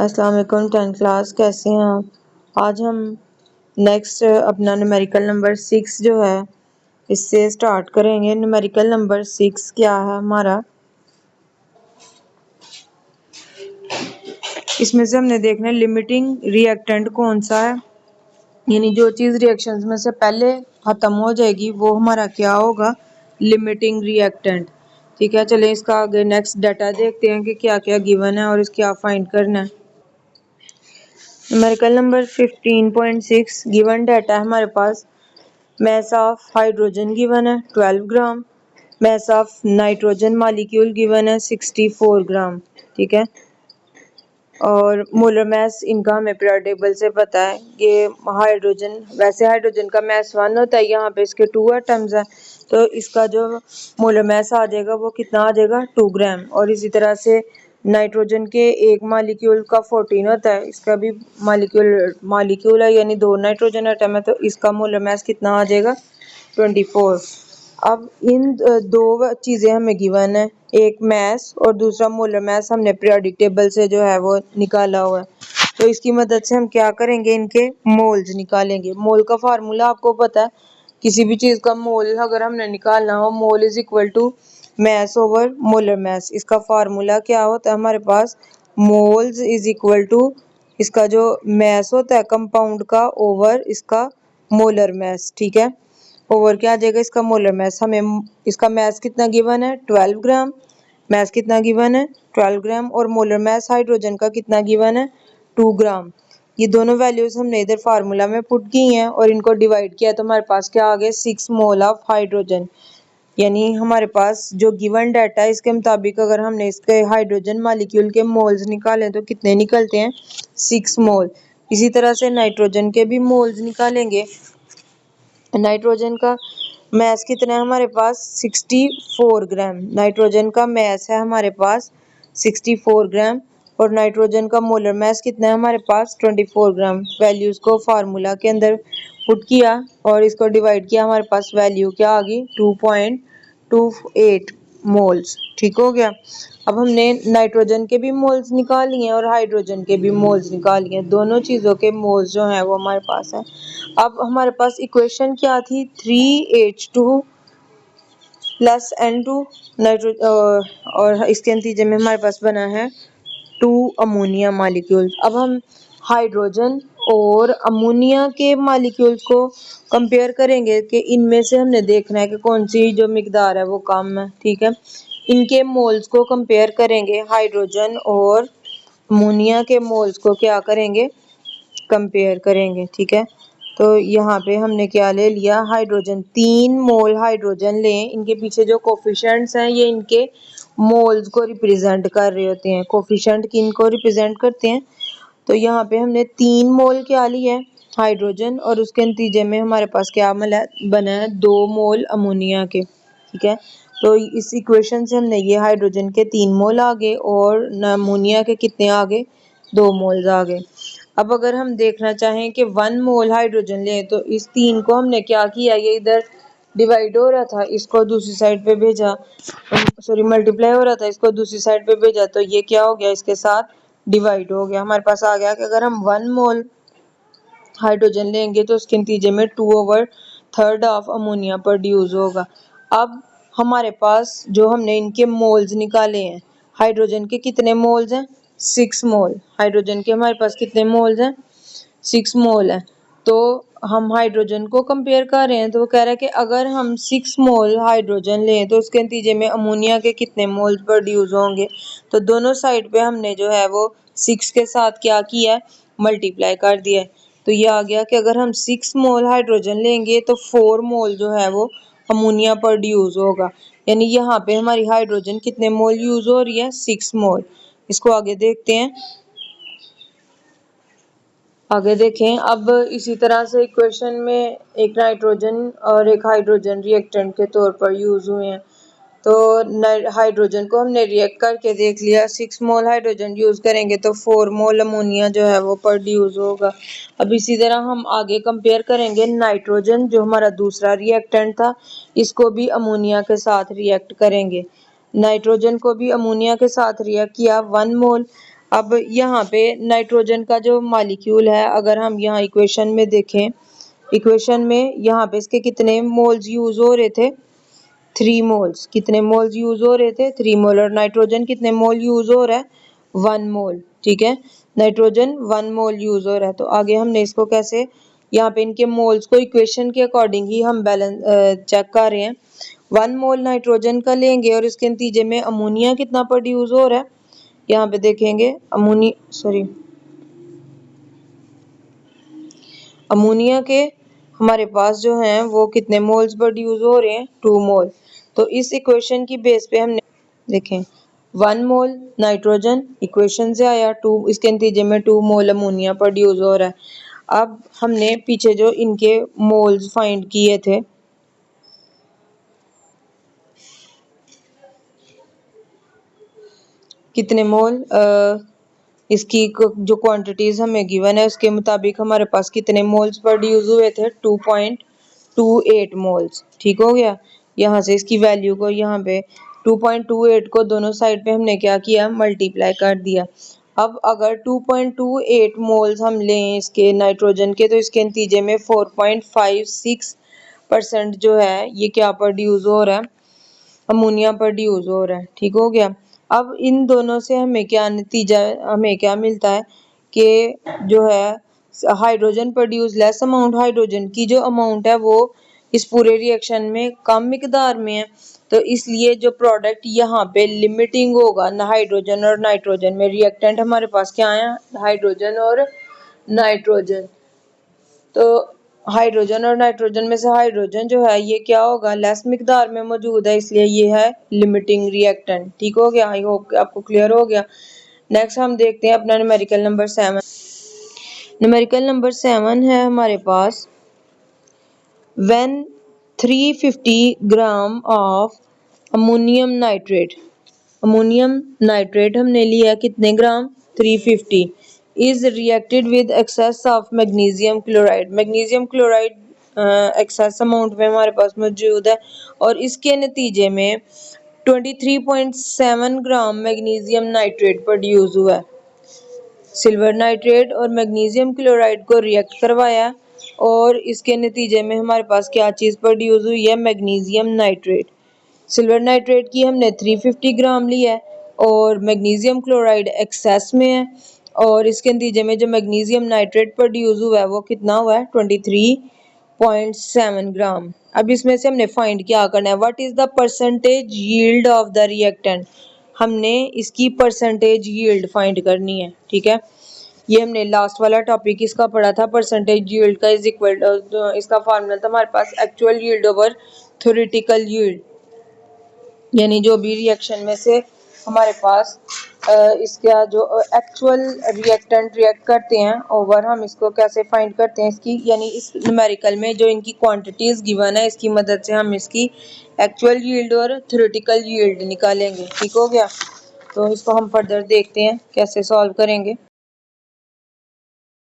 अस्सलाम वालेकुम 10th class, कैसे हैं आप। आज हम नेक्स्ट अपना न्यूमेरिकल नंबर 6 जो है इससे स्टार्ट करेंगे। न्यूमेरिकल नंबर 6 क्या है हमारा, इसमें से हमने देखना है लिमिटिंग रिएक्टेंट कौन सा है, यानी जो चीज़ रिएक्शंस में से पहले ख़त्म हो जाएगी वो हमारा क्या होगा, लिमिटिंग रिएक्टेंट। ठीक है, चलिए इसका आगे नेक्स्ट डाटा देखते हैं कि क्या क्या गिवन है और इसकी आप फाइंड करना है। न्यूमेरिकल नंबर 15.6 गिवन डाटा है हमारे पास। मैस ऑफ हाइड्रोजन गिवन है 12 ग्राम, mass of nitrogen molecule given है 64 ग्राम। ठीक है, और मोलर मैस इनका हमें पीरियोडिक टेबल से पता है कि हाइड्रोजन, वैसे हाइड्रोजन का मैस 1 होता है, यहाँ पे इसके 2 एटम्स है, तो इसका जो मोलर मैस आ जाएगा वो कितना आ जाएगा 2 ग्राम। और इसी तरह से नाइट्रोजन के एक मॉलिक्यूल का 14 होता है, इसका भी मॉलिक्यूल है यानी 2 नाइट्रोजन एटम है, तो इसका मोलर मैस कितना आ जाएगा 24। अब इन दो चीज़ें हमें गिवन है, एक मैस और दूसरा मोलर मैस हमने पीरियोडिक टेबल से जो है वो निकाला हुआ है। तो इसकी मदद से हम क्या करेंगे, इनके मोल्स निकालेंगे। मोल का फार्मूला आपको पता है, किसी भी चीज़ का मोल अगर हमने निकालना हो, mole is equal to mass over molar mass. इसका फार्मूला क्या होता है हमारे पास, मोल्स इज इक्वल टू इसका जो मैस होता है कंपाउंड का ओवर इसका मोलर मैस। ठीक है, ओवर क्या आ जाएगा इसका मोलर मैस। हमें इसका मैस कितना गिवन है 12 ग्राम, मैस कितना गिवन है 12 ग्राम, और मोलर मैस हाइड्रोजन का कितना गिवन है 2 ग्राम। ये दोनों वैल्यूज हमने इधर फार्मूला में पुट की हैं और इनको डिवाइड किया तो हमारे पास क्या आ गया 6 मोल ऑफ हाइड्रोजन। यानी हमारे पास जो गिवन डाटा है इसके मुताबिक अगर हमने इसके हाइड्रोजन मॉलिक्यूल के मोल्स निकालें तो कितने निकलते हैं 6 मोल। इसी तरह से नाइट्रोजन के भी मोल्स निकालेंगे। नाइट्रोजन का मैस कितना है हमारे पास 64 ग्राम, नाइट्रोजन का मैस है हमारे पास 64 ग्राम, और नाइट्रोजन का मोलर मैस कितना है हमारे पास 24 ग्राम। वैल्यूज को फार्मूला के अंदर पुट किया और इसको डिवाइड किया, हमारे पास वैल्यू क्या आ गई 2.28 मोल्स। ठीक हो गया। अब हमने नाइट्रोजन के भी मोल्स निकाल लिए और हाइड्रोजन के भी मोल्स निकाल लिए, दोनों चीज़ों के मोल्स जो हैं वो हमारे पास है। अब हमारे पास इक्वेशन क्या थी 3H2 प्लस N2 और इसके नतीजे में हमारे पास बना है 2 अमोनिया मॉलिक्यूल। अब हम हाइड्रोजन और अमोनिया के मॉलिक्यूल्स को कंपेयर करेंगे कि इनमें से हमने देखना है कि कौन सी जो मिकदार है वो कम है। ठीक है, इनके मोल्स को कंपेयर करेंगे, हाइड्रोजन और अमोनिया के मोल्स को क्या करेंगे, कंपेयर करेंगे। ठीक है, तो यहाँ पे हमने क्या ले लिया, हाइड्रोजन 3 मोल हाइड्रोजन लें, इनके पीछे जो कोफिशिएंट्स हैं ये इनके मोल्स को रिप्रेजेंट कर रहे होते हैं। कोफिशिएंट किन को रिप्रेजेंट करते हैं, तो यहाँ पे हमने 3 मोल क्या लिया है हाइड्रोजन और उसके नतीजे में हमारे पास क्या बना है 2 मोल अमोनिया के। ठीक है, तो इस इक्वेशन से हमने ये हाइड्रोजन के 3 मोल आ गए और अमोनिया के कितने आ गए 2 मोल्स आ गए। अब अगर हम देखना चाहें कि 1 मोल हाइड्रोजन लें तो इस 3 को हमने क्या किया, ये इधर डिवाइड हो रहा था, इसको दूसरी साइड पे भेजा, सॉरी मल्टीप्लाई हो रहा था, इसको दूसरी साइड पे भेजा तो ये क्या हो गया इसके साथ डिवाइड हो गया। हमारे पास आ गया कि अगर हम 1 मोल हाइड्रोजन लेंगे तो उसके नतीजे में 2/3 ऑफ अमोनिया प्रोड्यूस होगा। अब हमारे पास जो हमने इनके मोल्स निकाले हैं, हाइड्रोजन के कितने मोल्स हैं 6 मोल, हाइड्रोजन के हमारे पास कितने मोल्स हैं 6 मोल है। तो हम हाइड्रोजन को कंपेयर कर रहे हैं तो वो कह रहा है कि अगर हम 6 मोल हाइड्रोजन लें तो उसके नतीजे में अमोनिया के कितने मोल्स प्रोड्यूस होंगे। तो दोनों साइड पे हमने जो है वो 6 के साथ क्या किया है मल्टीप्लाई कर दिया है। तो ये आ गया कि अगर हम 6 मोल हाइड्रोजन लेंगे तो 4 मोल जो है वो अमोनिया प्रोड्यूस होगा। यानी यहाँ पे हमारी हाइड्रोजन कितने मोल यूज हो रही है 6 मोल। इसको आगे देखते हैं, आगे देखें। अब इसी तरह से इक्वेशन में एक नाइट्रोजन और एक हाइड्रोजन रिएक्टेंट के तौर पर यूज हुए हैं। तो हाइड्रोजन को हमने रिएक्ट करके देख लिया, 6 मोल हाइड्रोजन यूज करेंगे तो 4 मोल अमोनिया जो है वो प्रोड्यूस होगा। अब इसी तरह हम आगे कंपेयर करेंगे, नाइट्रोजन जो हमारा दूसरा रिएक्टेंट था इसको भी अमोनिया के साथ रिएक्ट करेंगे। नाइट्रोजन को भी अमोनिया के साथ रिएक्ट किया 1 मोल। अब यहाँ पे नाइट्रोजन का जो मॉलिक्यूल है, अगर हम यहाँ इक्वेशन में देखें, इक्वेशन में यहाँ पे इसके कितने मोल्स यूज हो रहे थे, 3 मोल्स। कितने मोल्स यूज हो रहे थे, 3 मोल। और नाइट्रोजन कितने मोल यूज हो रहा है, 1 मोल। ठीक है, नाइट्रोजन 1 मोल यूज हो रहा है। तो आगे हमने इसको कैसे, यहाँ पे इनके मोल्स को इक्वेशन के अकॉर्डिंग ही हम बैलेंस चेक कर रहे हैं। 1 मोल नाइट्रोजन का लेंगे और इसके नतीजे में अमोनिया कितना प्रोड्यूस हो रहा है, यहाँ पे देखेंगे अमोनिया के हमारे पास जो हैं वो कितने मोल्स प्रोड्यूस हो रहे हैं, 2 मोल। तो इस इक्वेशन की बेस पे हमने देखें 1 मोल नाइट्रोजन इक्वेशन से आया, 2 इसके नतीजे में 2 मोल अमोनिया प्रोड्यूस हो रहा है। अब हमने पीछे जो इनके मोल्स फाइंड किए थे, कितने मोल, इसकी जो क्वांटिटीज हमें गिवन है उसके मुताबिक हमारे पास कितने मोल्स प्रोड्यूस हुए थे, 2.28 मोल्स। ठीक हो गया। यहाँ से इसकी वैल्यू को यहाँ पे 2.28 को दोनों साइड पे हमने क्या किया, मल्टीप्लाई कर दिया। अब अगर 2.28 मोल्स हम लें इसके नाइट्रोजन के, तो इसके नतीजे में 4.56% जो है ये क्या प्रोड्यूस हो रहा है, अमोनिया प्रोड्यूस हो रहा है। ठीक हो गया। अब इन दोनों से हमें क्या नतीजा, हमें क्या मिलता है कि जो है hydrogen produce, less amount hydrogen की जो अमाउंट है वो इस पूरे रिएक्शन में कम मिकदार में है। तो इसलिए जो प्रोडक्ट यहाँ पे लिमिटिंग होगा ना, हाइड्रोजन और नाइट्रोजन में, रिएक्टेंट हमारे पास क्या है, हाइड्रोजन और नाइट्रोजन। तो हाइड्रोजन और नाइट्रोजन में से हाइड्रोजन जो है ये क्या होगा, लेस मिकदार में मौजूद है, इसलिए ये है लिमिटिंग रिएक्टेंट। ठीक हो गया, आई होप आपको क्लियर हो गया। नेक्स्ट हम देखते हैं अपना न्यूमेरिकल नंबर 7। न्यूमेरिकल नंबर 7 है हमारे पास, when 350 gram of ammonium nitrate, ammonium nitrate हमने लिया कितने gram, 350, is reacted with excess of magnesium chloride, magnesium chloride excess amount में हमारे पास मौजूद है, और इसके नतीजे में 23.7 ग्राम मैग्नीशियम नाइट्रेट प्रोड्यूस हुआ है। सिल्वर नाइट्रेट और मैग्नीशियम क्लोराइड को रिएक्ट करवाया और इसके नतीजे में हमारे पास क्या चीज़ प्रोड्यूस हुई है, मैग्नीशियम नाइट्रेट। सिल्वर नाइट्रेट की हमने 350 ग्राम ली है और मैग्नीशियम क्लोराइड एक्सेस में है, और इसके नतीजे में जो मैग्नीशियम नाइट्रेट प्रोड्यूस हुआ है वो कितना हुआ है, 23.7 ग्राम। अब इसमें से हमने फाइंड क्या करना है, what is the percentage yield of the reactant, हमने इसकी परसेंटेज यील्ड फाइंड करनी है। ठीक है, ये हमने लास्ट वाला टॉपिक इसका पढ़ा था, परसेंटेज यील्ड का इज इक्वल, इसका फार्मूला था हमारे पास actual yield over theoretical yield, यानी जो भी रिएक्शन में से हमारे पास इसका जो एक्चुअल रिएक्टेंट रिएक्ट करते हैं ओवर, हम इसको कैसे फाइंड करते हैं इसकी, यानी इस न्यूमेरिकल में जो इनकी क्वांटिटीज गिवन है इसकी मदद से हम इसकी एक्चुअल यील्ड और थ्योरेटिकल यील्ड निकालेंगे। ठीक हो गया, तो इसको हम फर्दर देखते हैं कैसे सॉल्व करेंगे।